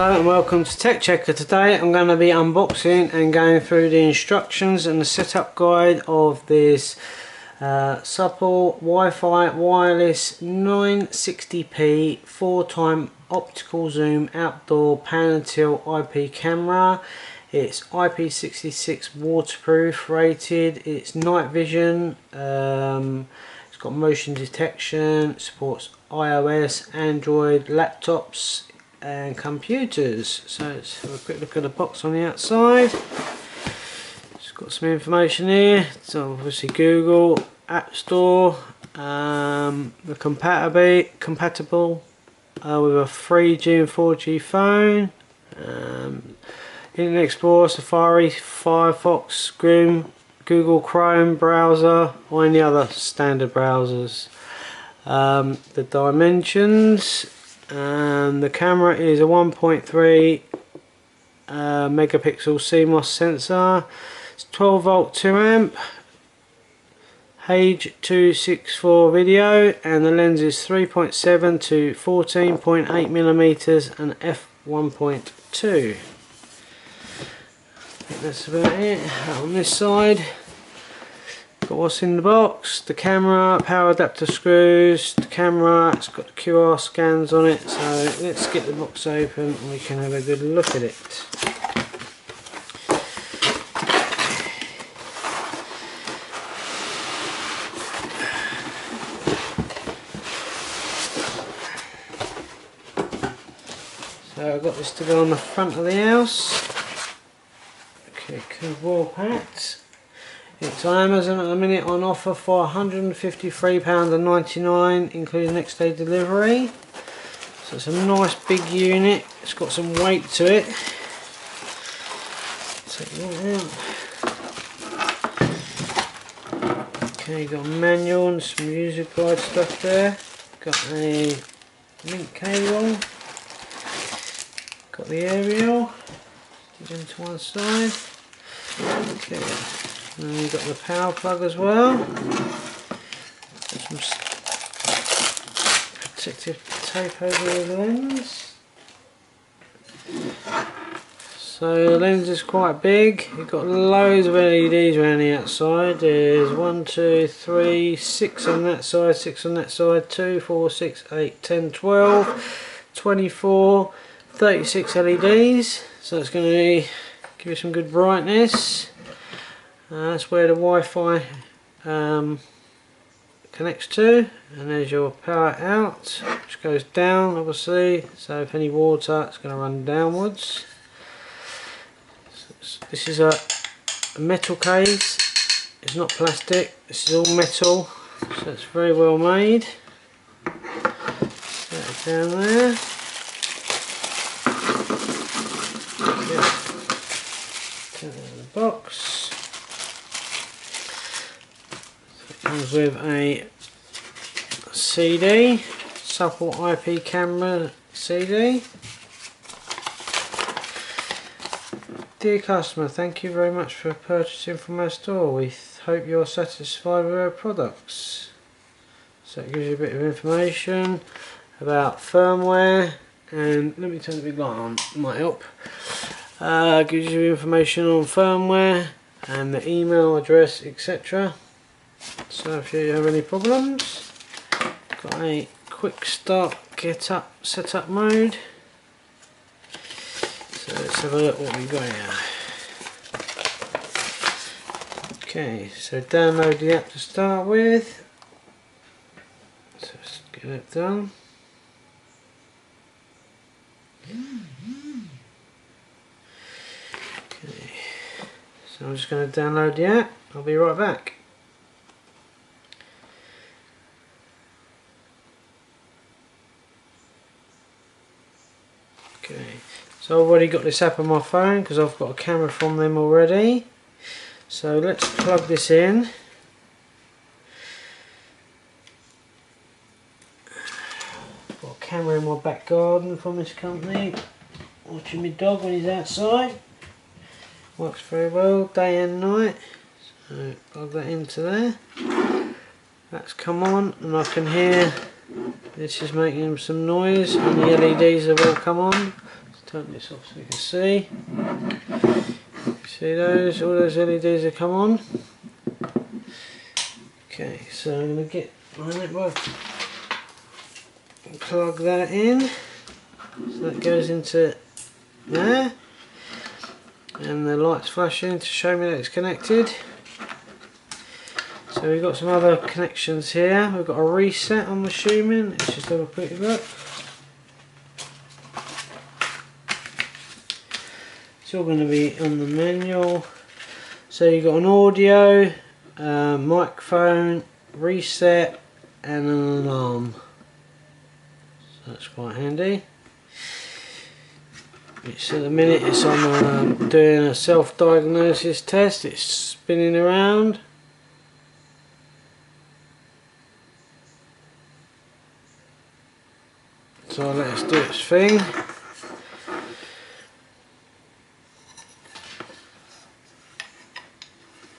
Hello and welcome to TechChecker. Today I'm going to be unboxing and going through the instructions and the setup guide of this supple Wi-Fi wireless 960p 4x optical zoom outdoor pan and tilt IP camera. It's IP66 waterproof rated, it's night vision, it's got motion detection, supports iOS, Android, laptops and computers. So let's have a quick look at the box on the outside. It's got some information here. So obviously Google, App Store, the compatible with a 3G and 4G phone, Internet Explorer, Safari, Firefox, Google Chrome browser or any other standard browsers. The dimensions. The camera is a 1.3 megapixel CMOS sensor. It's 12 volt 2 amp, H.264 video, and the lens is 3.7 to 14.8 millimeters and f1.2. I think that's about it. On this side, got what's in the box, the camera, power adapter screws, the camera, it's got the QR scans on it, so let's get the box open and we can have a good look at it. So I've got this to go on the front of the house. Okay, good, well packed. It's on Amazon at the minute on offer for £153.99 including next day delivery. So it's a nice big unit, it's got some weight to it. Take that out. Okay, got a manual and some user guide stuff there. Got a link cable. Got the aerial. Stick them to one side. Okay. And you've got the power plug as well. Some protective tape over the lens. So the lens is quite big. You've got loads of LEDs around the outside. There's 1, 2, 3, 6 on that side, 6 on that side, 2, 4, 6, 8, 10, 12, 24, 36 LEDs. So it's going to give you some good brightness. That's where the Wi-Fi connects to, and there's your power out, which goes down obviously, so if any water it's going to run downwards. So this is a metal case, it's not plastic, this is all metal, so it's very well made. Set it down there. Take it out of the box. Comes with a CD, supple IP camera CD. Dear customer, thank you very much for purchasing from our store. We hope you're satisfied with our products. So it gives you a bit of information about firmware, and let me turn the big light on, might help. Gives you information on firmware and the email address, etc. So if you have any problems, got a quick start get up setup mode. So let's have a look what we've got here. Okay, so download the app to start with. So let's get it done. Okay, so I'm just going to download the app. I'll be right back. Okay, so I've already got this app on my phone because I've got a camera from them already. So let's plug this in. Got a camera in my back garden from this company. Watching my dog when he's outside. Works very well day and night. So plug that into there. That's come on and I can hear this is making some noise and the LEDs have all come on. turn this off so you can see. See those? All those LEDs have come on. Okay, so I'm going to get my network, plug that in. So that goes into there. And the light's flashing to show me that it's connected. So we've got some other connections here. We've got a reset, I'm assuming. Let's just have a quick look. It's all going to be on the manual. So you've got an audio, microphone, reset and an alarm. So that's quite handy. It's at the minute it's on doing a self-diagnosis test. It's spinning around. So let us do its thing.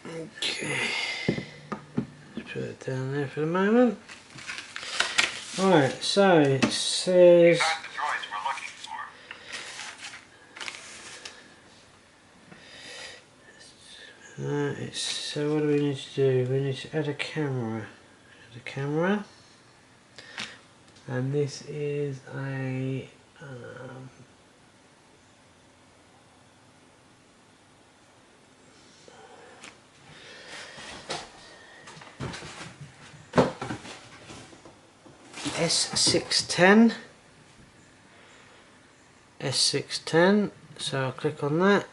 Okay, let's put it down there for the moment. Right, so it says so what do we need to do? We need to add a camera. Add a camera. And this is a S610. S610. So I'll click on that.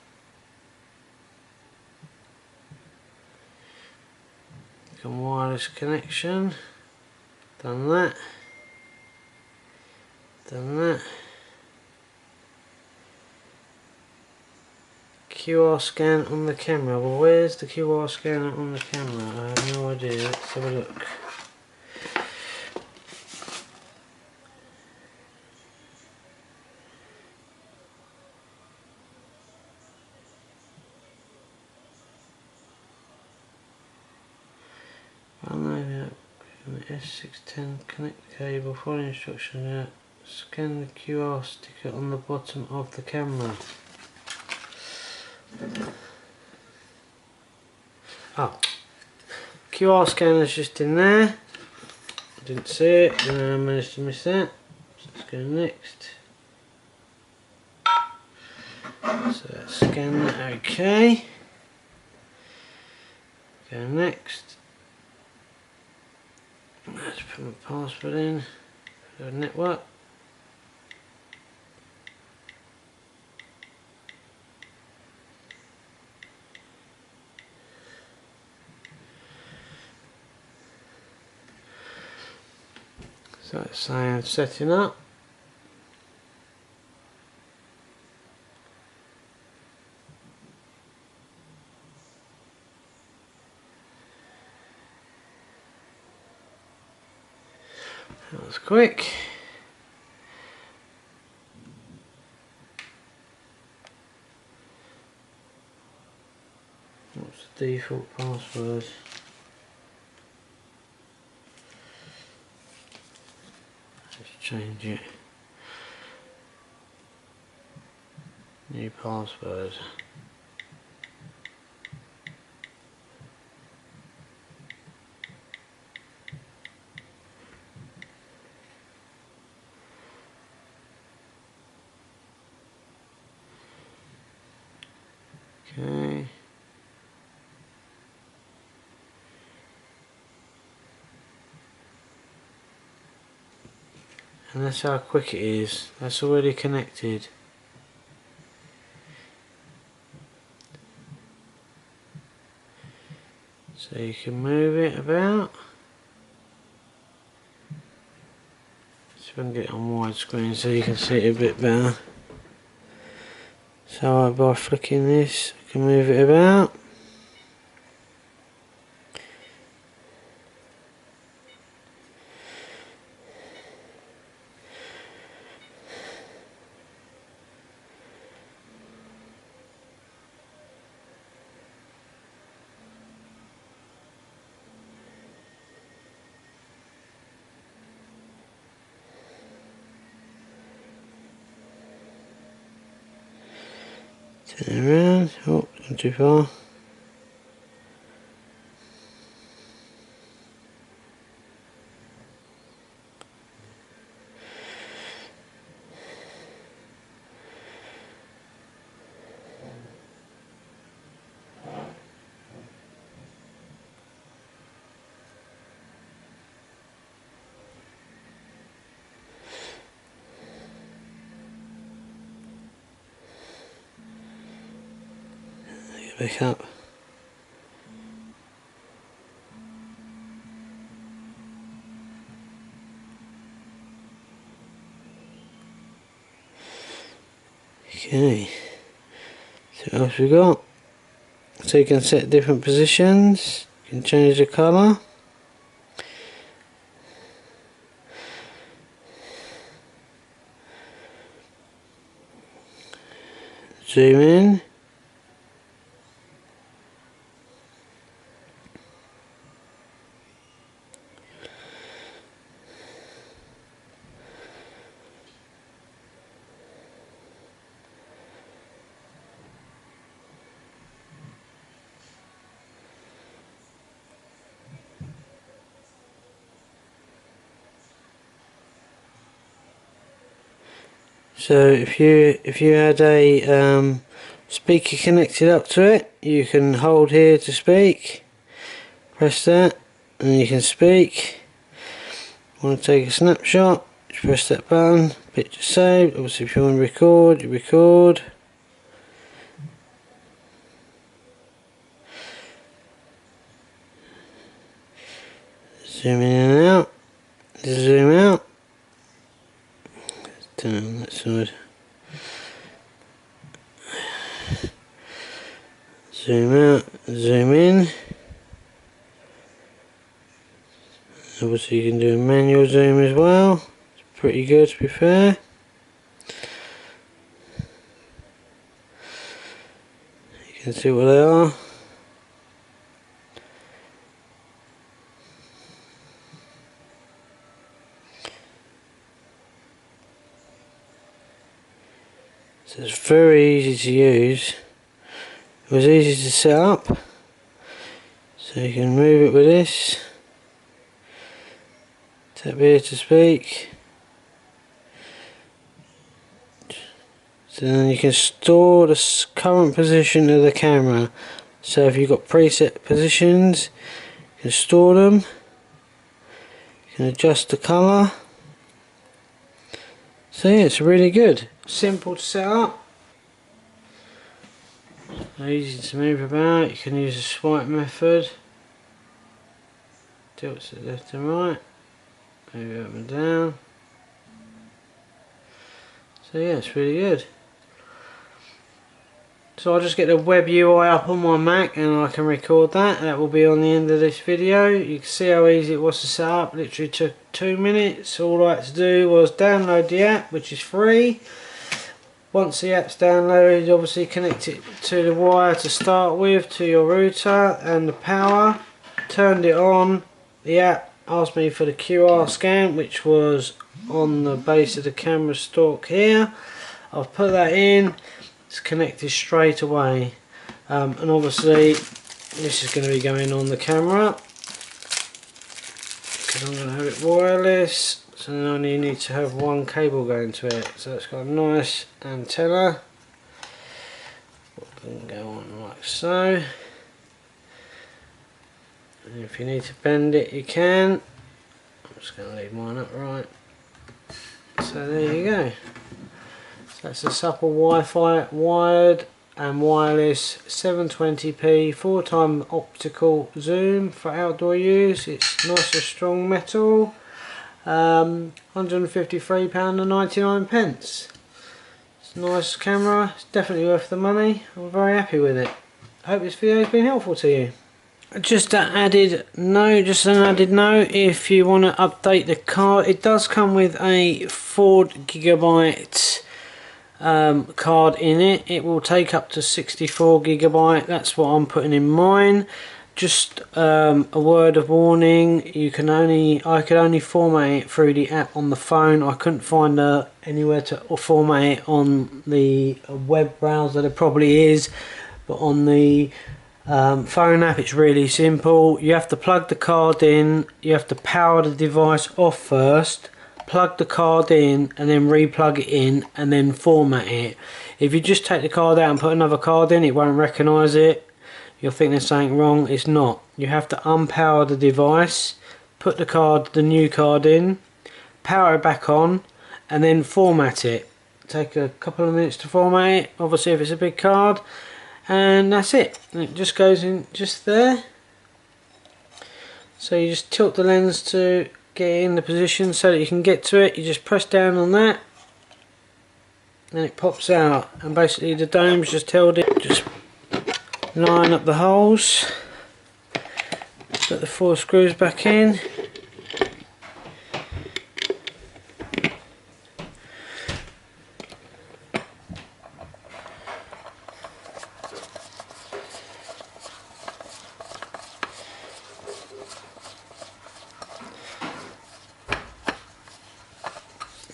Click on wireless connection. Done that. Done that. QR scan on the camera. Well, where's the QR scanner on the camera? I have no idea. Let's have a look. S610 connect cable, follow instructions, scan the QR sticker on the bottom of the camera. Oh, QR scanner's just in there. I didn't see it and I managed to miss that. So let's go next. So let's scan that, okay. Go next. Let's put my password in for the network. So it's saying setting up. That was quick. What's the default password? Let's change it. New password. Okay. And that's how quick it is. That's already connected. So you can move it about. See if I can get it on widescreen so you can see it a bit better. So by flicking this, I can move it about. Turn around. Oh, gone too far. Back up. Okay, so what else we got? So you can set different positions, you can change the colour. Zoom in. So if you had a speaker connected up to it, you can hold here to speak, press that, and you can speak. Want to take a snapshot, just press that button, picture saved. Obviously if you want to record, you record. Zoom in and out, zoom out. Turn on that side. Zoom out, zoom in. Obviously you can do a manual zoom as well. It's pretty good to be fair. You can see what they are. So it's very easy to use. It was easy to set up. So you can move it with this. Tap here to speak. So then you can store the current position of the camera. So if you've got preset positions, you can store them. You can adjust the colour. So yeah, it's really good. Simple to set up. Easy to move about. You can use the swipe method. Tilts it left and right. Move it up and down. So yeah, it's really good. So I'll just get the web UI up on my Mac and I can record that. That will be on the end of this video. You can see how easy it was to set up. Literally took 2 minutes. All I had to do was download the app, which is free. Once the app's downloaded, obviously connect it to the wire to start with, to your router and the power. Turned it on. The app asked me for the QR scan, which was on the base of the camera stalk here. I've put that in. It's connected straight away, and obviously this is going to be going on the camera because I'm going to have it wireless, so then I only need to have one cable going to it. So it's got a nice antenna that can go on like so, and if you need to bend it you can. I'm just going to leave mine upright. So there you go. That's a supple Wi-Fi wired and wireless 720p 4x optical zoom for outdoor use. It's nice and strong metal. £153.99. It's a nice camera. It's definitely worth the money. I'm very happy with it. I hope this video has been helpful to you. Just an added note, if you want to update the card, it does come with a 4GB card in it. It will take up to 64GB. That's what I'm putting in mine. just a word of warning, I could only format it through the app on the phone. I couldn't find anywhere to format it on the web browser. There probably is, but on the phone app it's really simple. You have to plug the card in, you have to power the device off first, plug the card in and then re-plug it in and then format it. If you just take the card out and put another card in, it won't recognise it. You'll think there's something wrong. It's not. You have to unpower the device, put the new card in, power it back on, and then format it. Take a couple of minutes to format it, obviously if it's a big card, and that's it. And it just goes in just there. So you just tilt the lens to get it in the position so that you can get to it. You just press down on that, and it pops out. And basically the dome's just held it. Just line up the holes, put the 4 screws back in,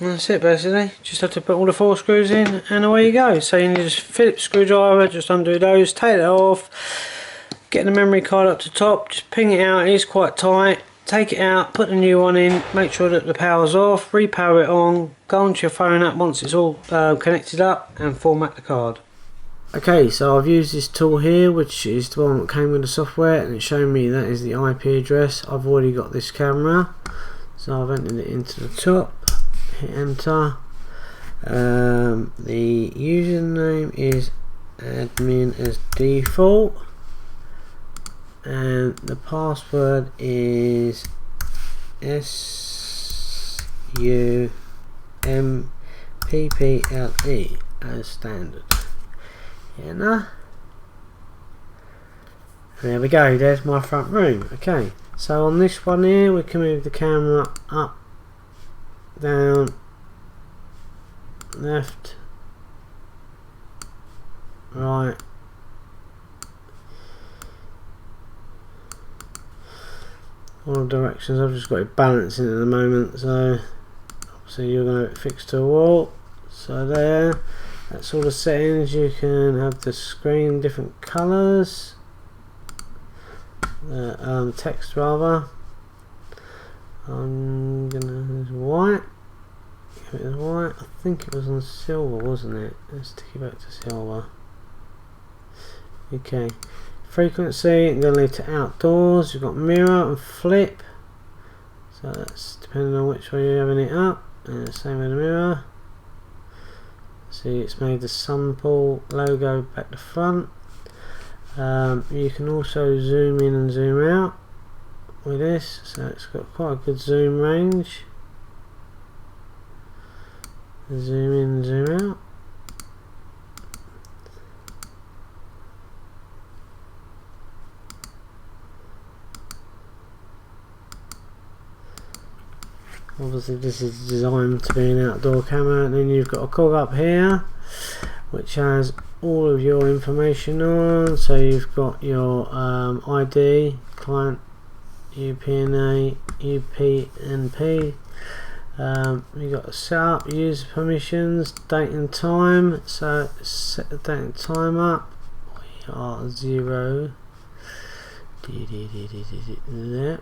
and that's it basically. Just have to put all the 4 screws in and away you go. So you need just Phillips screwdriver, just undo those, take it off, get the memory card up to top, just ping it out. It is quite tight. Take it out, put the new one in, make sure that the power's off, repower it on, go onto your phone app once it's all connected up and format the card. Okay, so I've used this tool here, which is the one that came with the software, and it's showing me that is the IP address. I've already got this camera, so I've entered it into the top. Hit enter. The username is admin as default, and the password is SUMPPLE as standard. Yeah, nah. There we go, there's my front room. Okay, so on this one here we can move the camera up, down, left, right, all directions. I've just got it balancing at the moment, so obviously you're going to fix to a wall. So there, that's all the settings. You can have the screen different colours, text rather. I'm gonna use white. If it was white, I think it was on silver, wasn't it? Let's take it back to silver. Okay, frequency, I'm going to leave to outdoors. You've got mirror and flip, so that's depending on which way you're having it up. And the same with the mirror. See, it's made the sample logo back to front. You can also zoom in and zoom out with this, so it's got quite a good zoom range. Zoom in, zoom out. Obviously this is designed to be an outdoor camera, and then you've got a cog up here which has all of your information on. So you've got your ID, client UPnA, UPnP. You've got the setup, user permissions, date and time. So set the date and time up. We are 0. There.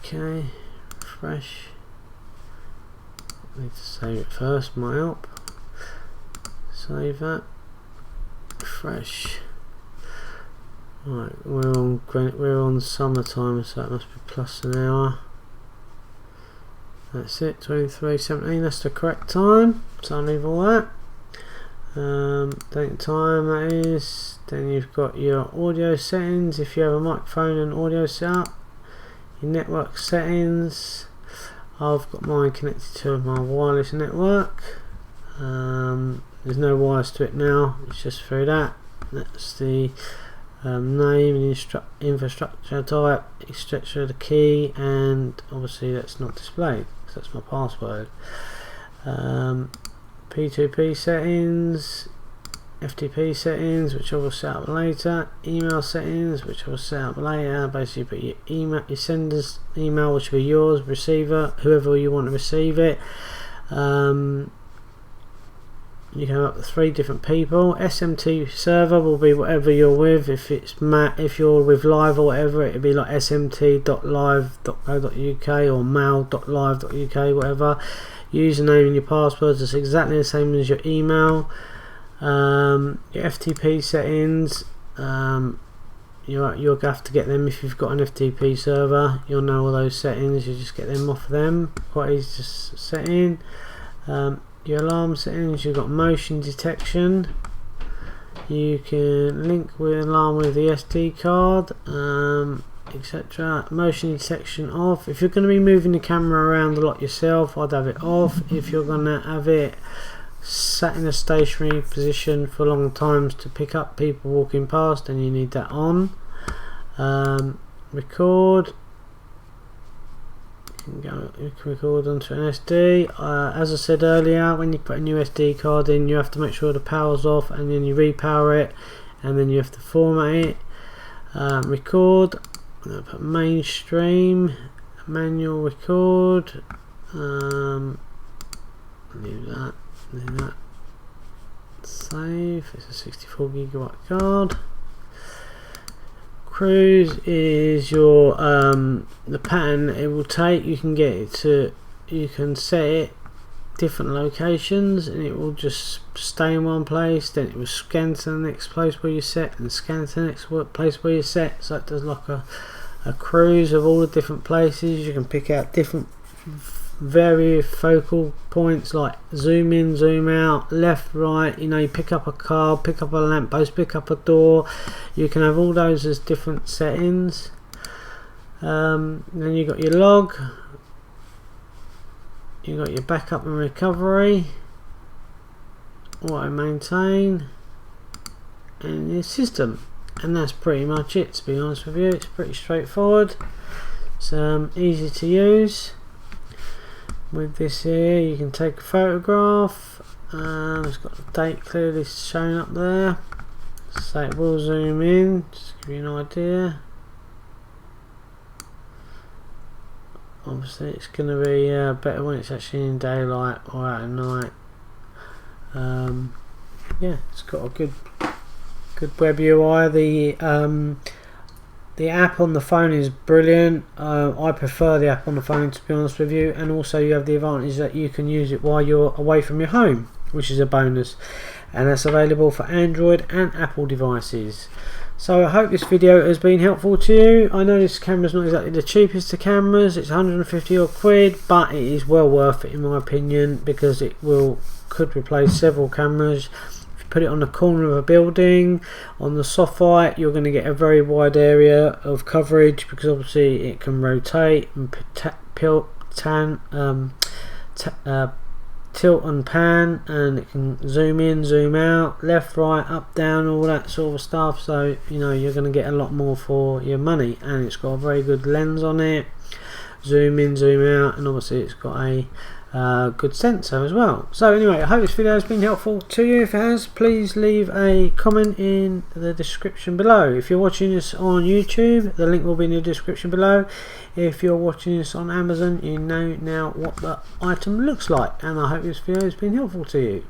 Okay, refresh. I need to save it first, my help. Save that. Refresh. Right, we're on summertime, so that must be plus an hour. That's it, 23:17. That's the correct time. So I'll leave all that. Date and time, that is. Then you've got your audio settings if you have a microphone and audio setup. Your network settings. I've got mine connected to my wireless network. There's no wires to it now, it's just through that. That's the name and infrastructure type, etc. the key, and obviously that's not displayed because that's my password. P2P settings, FTP settings, which I will set up later. Email settings, which I will set up later. Basically put your email, your sender's email, which will be yours, receiver, whoever you want to receive it. You can have up to 3 different people. SMT server will be whatever you're with. If it's if you're with live or whatever, it'll be like smt.live.co.uk or mail.live.uk, whatever. Username and your passwords is exactly the same as your email. Your FTP settings, you'll have to get them if you've got an FTP server. You'll know all those settings. You just get them off them. Quite easy to set in. Your alarm settings, you've got motion detection. You can link with alarm with the SD card, etc. Motion detection off. If you're going to be moving the camera around a lot yourself, I'd have it off. If you're going to have it sat in a stationary position for long times to pick up people walking past, then you need that on. Record. You can record onto an SD. As I said earlier, when you put a new SD card in, you have to make sure the power's off, and then you repower it, and then you have to format it. Record. I'm going to put mainstream, manual record. Leave that. Leave that. Save. It's a 64 gigabyte card. Cruise is your the pattern it will take. You can get it to, you can set it different locations, and it will just stay in one place. Then it will scan to the next place where you set, and scan to the next place where you set. So it does like a cruise of all the different places. You can pick out different various focal points like zoom in, zoom out, left, right. You know, you pick up a car, pick up a lamppost, pick up a door. You can have all those as different settings. Then you got your log, you got your backup and recovery, auto maintain, and your system. And that's pretty much it, to be honest with you. It's pretty straightforward. It's easy to use. With this here, you can take a photograph. It's got the date clearly shown up there, so it will zoom in, just to give you an idea. Obviously it's going to be better when it's actually in daylight or out at night. Yeah, it's got a good web UI. The app on the phone is brilliant. I prefer the app on the phone, to be honest with you, and also you have the advantage that you can use it while you're away from your home, which is a bonus, and that's available for Android and Apple devices. So I hope this video has been helpful to you. I know this camera's not exactly the cheapest of cameras, it's 150 odd quid, but it is well worth it in my opinion, because it could replace several cameras. Put it on the corner of a building, on the soffit, you're going to get a very wide area of coverage, because obviously it can rotate and tilt and pan, and it can zoom in, zoom out, left, right, up, down, all that sort of stuff. So you know, you're going to get a lot more for your money, and it's got a very good lens on it, zoom in, zoom out, and obviously it's got a good sensor as well. So anyway, I hope this video has been helpful to you. If it has, please leave a comment in the description below. If you're watching this on YouTube, the link will be in the description below. If you're watching this on Amazon, you know now what the item looks like, and I hope this video has been helpful to you.